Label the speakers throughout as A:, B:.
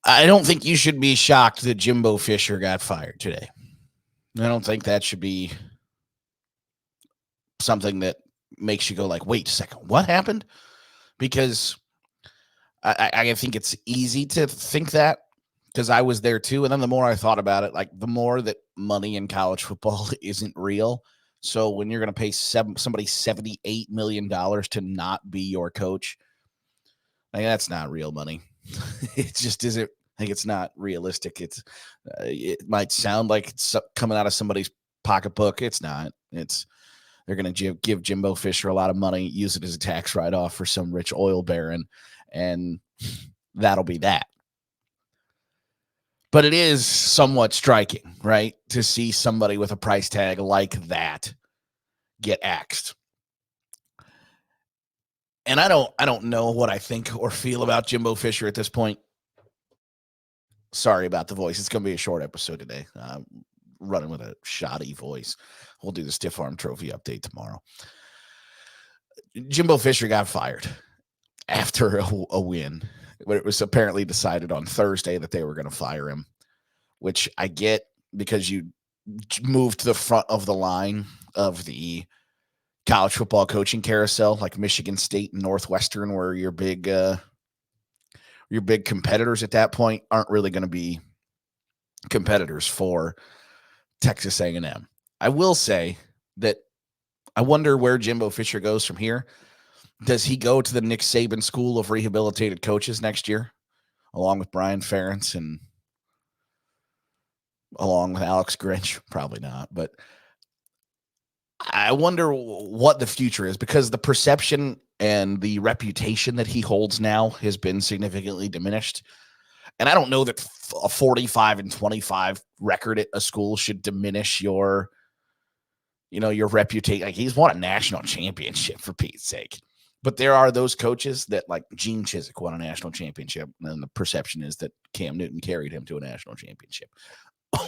A: I don't think you should be shocked that Jimbo Fisher got fired today. I don't think that should be something that makes you go like, wait a second, what happened? Because I think it's easy to think that because I was there too. And then the more I thought about it, like the more that money in college football isn't real. So when you're going to pay somebody $78 million to not be your coach, like, that's not real money. It just isn't. Like, it's not realistic. It might sound like it's coming out of somebody's pocketbook. It's not. They're going to give Jimbo Fisher a lot of money, use it as a tax write-off for some rich oil baron, and that'll be that. But it is somewhat striking, right, to see somebody with a price tag like that get axed. And I don't know what I think or feel about Jimbo Fisher at this point. Sorry about the voice. It's going to be a short episode today. Running with a shoddy voice. We'll do the Stiff Arm Trophy update tomorrow. Jimbo Fisher got fired after a win. But it was apparently decided on Thursday that they were going to fire him, which I get because you moved to the front of the line of the college football coaching carousel, like Michigan State and Northwestern, where your big competitors at that point aren't really going to be competitors for Texas A&M. I will say that I wonder where Jimbo Fisher goes from here. Does he go to the Nick Saban School of Rehabilitated Coaches next year, along with Brian Ferentz and along with Alex Grinch? Probably not, but I wonder what the future is, because the perception and the reputation that he holds now has been significantly diminished. And I don't know that a 45-25 record at a school should diminish your reputation. Like, he's won a national championship, for Pete's sake. But there are those coaches that, like Gene Chizik won a national championship, and the perception is that Cam Newton carried him to a national championship.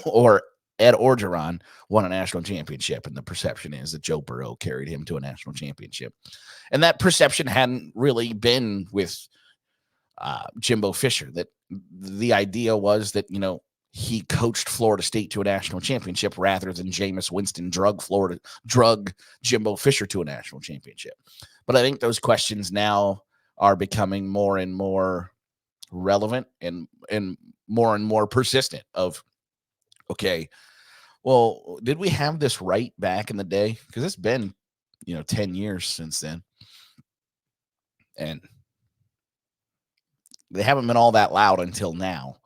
A: Or Ed Orgeron won a national championship, and the perception is that Joe Burrow carried him to a national championship. And that perception hadn't really been with Jimbo Fisher. That the idea was that, he coached Florida State to a national championship rather than Jameis Winston drug Jimbo Fisher to a national championship. But I think those questions now are becoming more and more relevant and more persistent of, okay, well, did we have this right back in the day? Because it's been, 10 years since then. And they haven't been all that loud until now.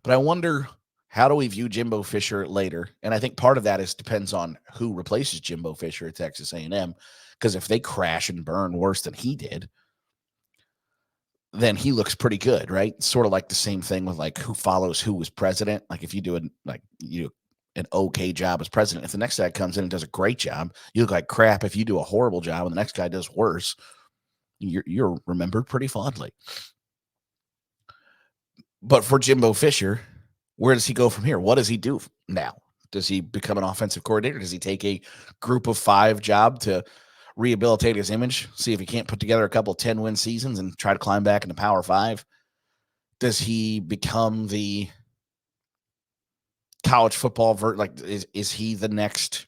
A: But I wonder, how do we view Jimbo Fisher later? And I think part of that depends on who replaces Jimbo Fisher at Texas A&M. Because if they crash and burn worse than he did, then he looks pretty good, right? Sort of like the same thing with like who follows who as president. Like if you do an okay job as president, if the next guy comes in and does a great job, you look like crap. If you do a horrible job and the next guy does worse, you're remembered pretty fondly. But for Jimbo Fisher, where does he go from here? What does he do now? Does he become an offensive coordinator? Does he take a group of 5 job to rehabilitate his image, see if he can't put together a couple 10-win seasons and try to climb back into Power 5? Does he become the college football is he the next?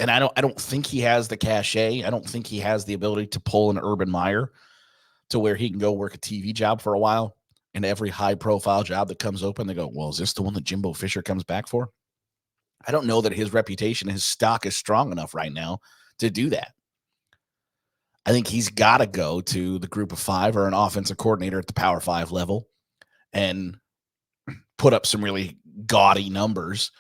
A: And I don't think he has the cachet. I don't think he has the ability to pull an Urban Meyer to where he can go work a TV job for a while. And every high-profile job that comes open, they go, well, is this the one that Jimbo Fisher comes back for? I don't know that his reputation, his stock is strong enough right now to do that. I think he's got to go to the group of 5 or an offensive coordinator at the Power 5 level and put up some really gaudy numbers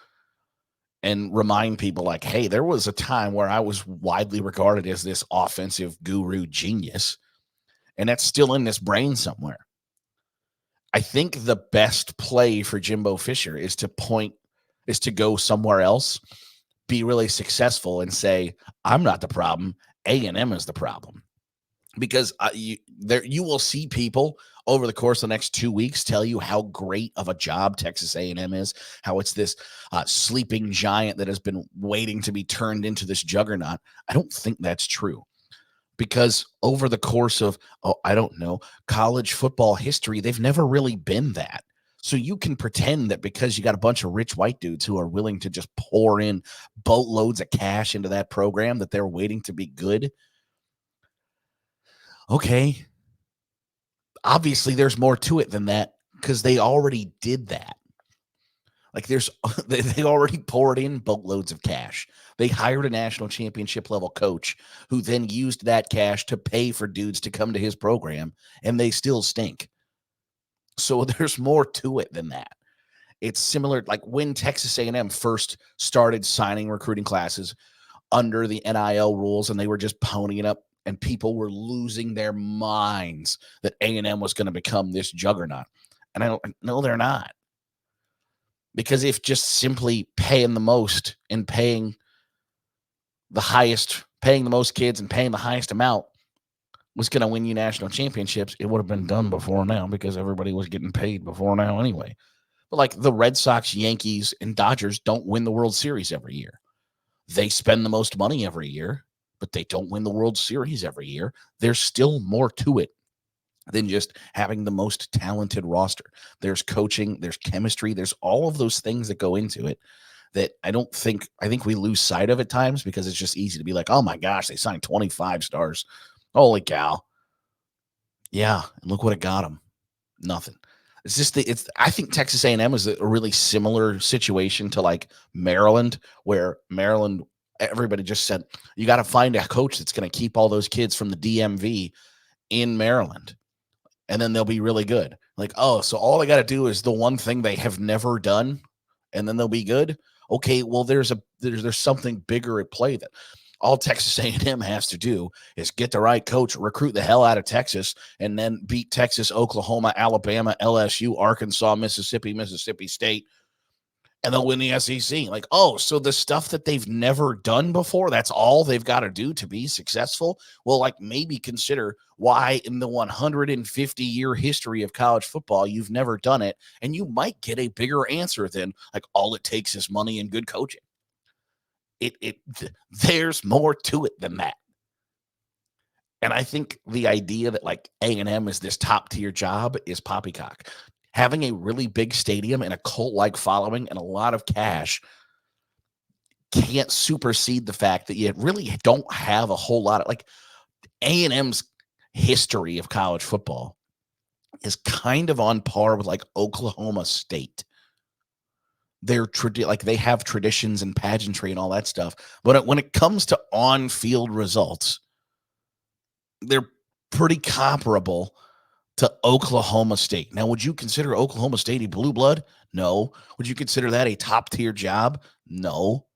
A: and remind people like, hey, there was a time where I was widely regarded as this offensive guru genius, and that's still in this brain somewhere. I think the best play for Jimbo Fisher is to go somewhere else, be really successful, and say, I'm not the problem. A&M is the problem. Because you will see people over the course of the next 2 weeks tell you how great of a job Texas A&M is, how it's this sleeping giant that has been waiting to be turned into this juggernaut. I don't think that's true. Because over the course of, college football history, they've never really been that. So you can pretend that because you got a bunch of rich white dudes who are willing to just pour in boatloads of cash into that program that they're waiting to be good. Okay. Obviously, there's more to it than that because they already did that. Like they already poured in boatloads of cash. They hired a national championship level coach who then used that cash to pay for dudes to come to his program, and they still stink. So there's more to it than that. It's similar, like when Texas A&M first started signing recruiting classes under the NIL rules, and they were just ponying up, and people were losing their minds that A&M was going to become this juggernaut. And I don't know they're not. Because if just simply paying the most and paying the most kids and paying the highest amount was going to win you national championships, it would have been done before now because everybody was getting paid before now anyway. But like the Red Sox, Yankees, and Dodgers don't win the World Series every year. They spend the most money every year, but they don't win the World Series every year. There's still more to it than just having the most talented roster. There's coaching, there's chemistry, there's all of those things that go into it that I think we lose sight of at times because it's just easy to be like, oh my gosh, they signed 25 stars. Holy cow. Yeah, and look what it got them. Nothing. I think Texas A&M is a really similar situation to like Maryland, where Maryland, everybody just said, you got to find a coach that's going to keep all those kids from the DMV in Maryland. And then they'll be really good. Like, oh, so all they got to do is the one thing they have never done, and then they'll be good. Okay, well, there's something bigger at play that all Texas A&M has to do is get the right coach, recruit the hell out of Texas, and then beat Texas, Oklahoma, Alabama, LSU, Arkansas, Mississippi State, and they'll win the SEC. Like, oh, so the stuff that they've never done before, that's all they've got to do to be successful? Well, like maybe consider why in the 150-year history of college football, you've never done it, and you might get a bigger answer than like all it takes is money and good coaching. There's more to it than that. And I think the idea that like A&M is this top tier job is poppycock. Having a really big stadium and a cult-like following and a lot of cash can't supersede the fact that you really don't have a whole lot of like A&M's history of college football is kind of on par with like Oklahoma State. They have traditions and pageantry and all that stuff. But when it comes to on-field results, they're pretty comparable to Oklahoma State. Now, would you consider Oklahoma State a blue blood? No. Would you consider that a top-tier job? No.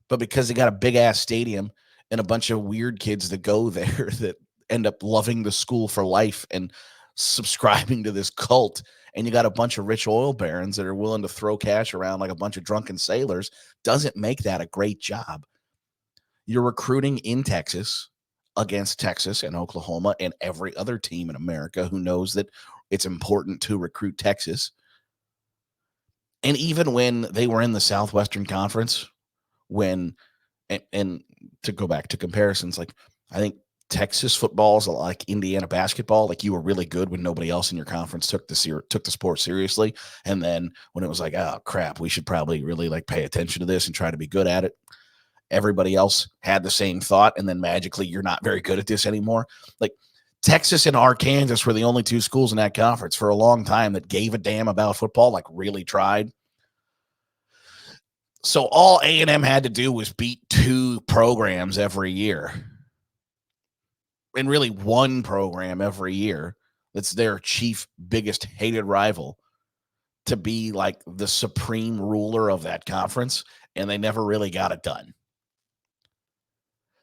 A: But because they got a big-ass stadium and a bunch of weird kids that go there that end up loving the school for life and subscribing to this cult, and you got a bunch of rich oil barons that are willing to throw cash around like a bunch of drunken sailors, doesn't make that a great job. You're recruiting in Texas against Texas and Oklahoma and every other team in America who knows that it's important to recruit Texas. And even when they were in the Southwestern Conference, and to go back to comparisons, like I think Texas football is like Indiana basketball. Like you were really good when nobody else in your conference took the sport seriously. And then when it was like, oh crap, we should probably really like pay attention to this and try to be good at it, everybody else had the same thought, and then magically you're not very good at this anymore. Like Texas and Arkansas were the only two schools in that conference for a long time that gave a damn about football, like really tried. So all A&M had to do was beat two programs every year, and really one program every year that's their chief, biggest, hated rival, to be like the supreme ruler of that conference, and they never really got it done.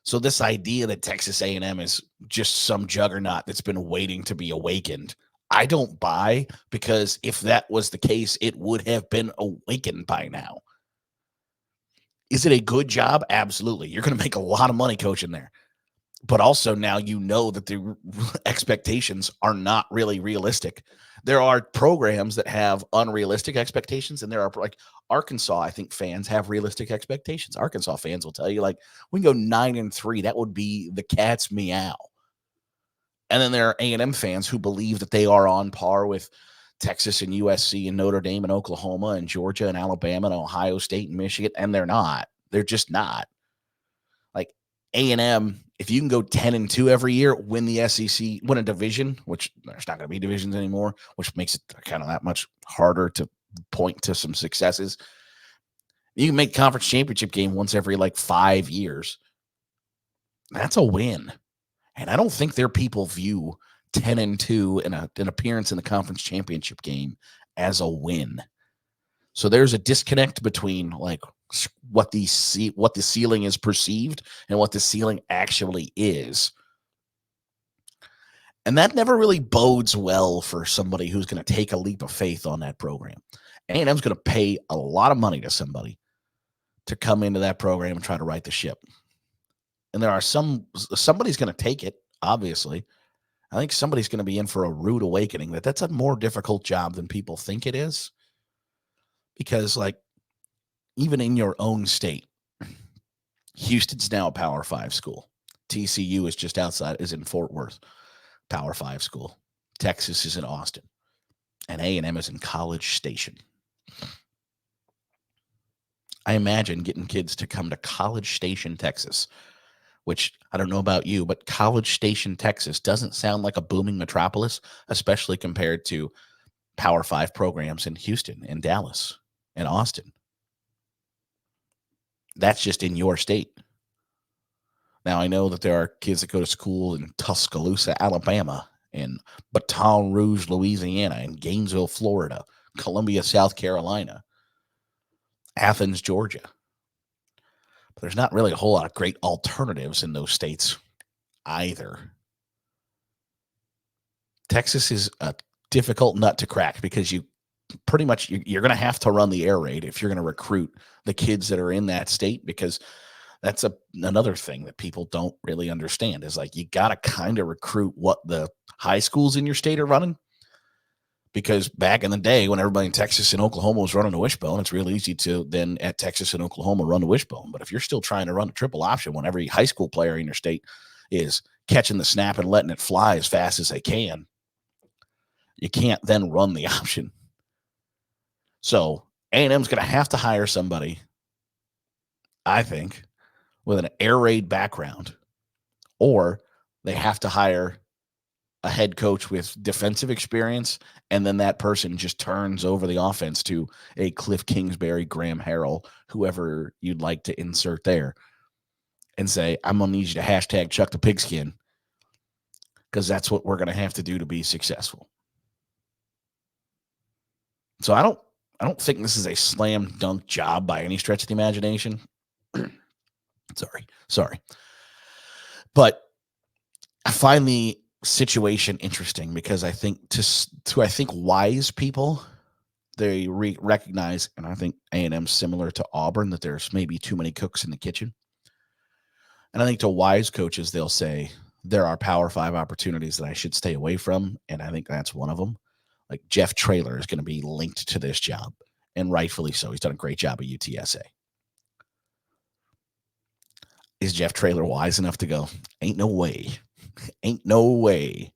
A: So this idea that Texas A&M is just some juggernaut that's been waiting to be awakened, I don't buy, because if that was the case, it would have been awakened by now. Is it a good job? Absolutely. You're going to make a lot of money coaching there. But also now you know that the expectations are not really realistic. There are programs that have unrealistic expectations, and there are like Arkansas, I think fans have realistic expectations. Arkansas fans will tell you like, we can go 9-3. That would be the cat's meow. And then there are A&M fans who believe that they are on par with Texas and USC and Notre Dame and Oklahoma and Georgia and Alabama and Ohio State and Michigan, and they're not. They're just not. Like A&M, if you can go 10-2 every year, win the SEC, win a division, which there's not going to be divisions anymore, which makes it kind of that much harder to point to some successes. You can make conference championship game once every like 5 years. That's a win. And I don't think their people view 10-2 in an appearance in the conference championship game as a win. So there's a disconnect between like what the ceiling is perceived and what the ceiling actually is. And that never really bodes well for somebody who's going to take a leap of faith on that program. A&M's going to pay a lot of money to somebody to come into that program and try to right the ship. And there are somebody's going to take it, obviously. I think somebody's going to be in for a rude awakening that's a more difficult job than people think it is. Because, like, even in your own state, Houston's now a Power 5 school. TCU is just outside, is in Fort Worth, Power 5 school. Texas is in Austin. And A&M is in College Station. I imagine getting kids to come to College Station, Texas, which I don't know about you, but College Station, Texas doesn't sound like a booming metropolis, especially compared to Power 5 programs in Houston and Dallas and Austin. That's just in your state. Now, I know that there are kids that go to school in Tuscaloosa, Alabama, and Baton Rouge, Louisiana, and Gainesville, Florida, Columbia, South Carolina, Athens, Georgia. But there's not really a whole lot of great alternatives in those states either. Texas is a difficult nut to crack because you're going to have to run the air raid if you're going to recruit the kids that are in that state, because that's another thing that people don't really understand is like you got to kind of recruit what the high schools in your state are running. Because back in the day when everybody in Texas and Oklahoma was running a wishbone, it's real easy to then at Texas and Oklahoma run a wishbone. But if you're still trying to run a triple option when every high school player in your state is catching the snap and letting it fly as fast as they can, you can't then run the option. So A&M's going to have to hire somebody, I think, with an air raid background, or they have to hire a head coach with defensive experience, and then that person just turns over the offense to a Cliff Kingsbury, Graham Harrell, whoever you'd like to insert there, and say, I'm going to need you to hashtag Chuck the Pigskin, because that's what we're going to have to do to be successful. So I don't think this is a slam dunk job by any stretch of the imagination. Sorry. But I find the situation interesting because I think I think wise people, they recognize, and I think A&M's similar to Auburn, that there's maybe too many cooks in the kitchen. And I think to wise coaches, they'll say there are Power 5 opportunities that I should stay away from, and I think that's one of them. Like Jeff Traylor is going to be linked to this job, and rightfully so. He's done a great job at UTSA. Is Jeff Traylor wise enough to go, ain't no way. Ain't no way.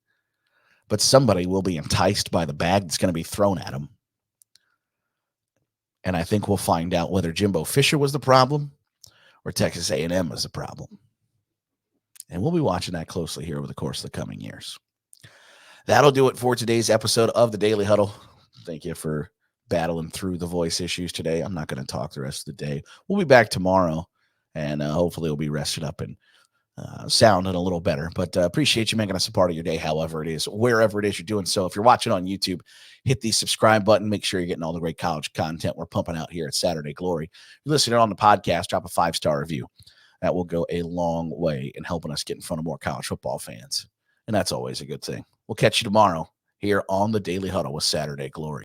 A: But somebody will be enticed by the bag that's going to be thrown at him. And I think we'll find out whether Jimbo Fisher was the problem or Texas A&M was the problem. And we'll be watching that closely here over the course of the coming years. That'll do it for today's episode of the Daily Huddle. Thank you for battling through the voice issues today. I'm not going to talk the rest of the day. We'll be back tomorrow, and hopefully we'll be rested up and sounding a little better. But appreciate you making us a part of your day, however it is, wherever it is you're doing so. If you're watching on YouTube, hit the subscribe button. Make sure you're getting all the great college content we're pumping out here at Saturday Glory. If you're listening on the podcast, drop a 5-star review. That will go a long way in helping us get in front of more college football fans. And that's always a good thing. We'll catch you tomorrow here on the Daily Huddle with Saturday Glory.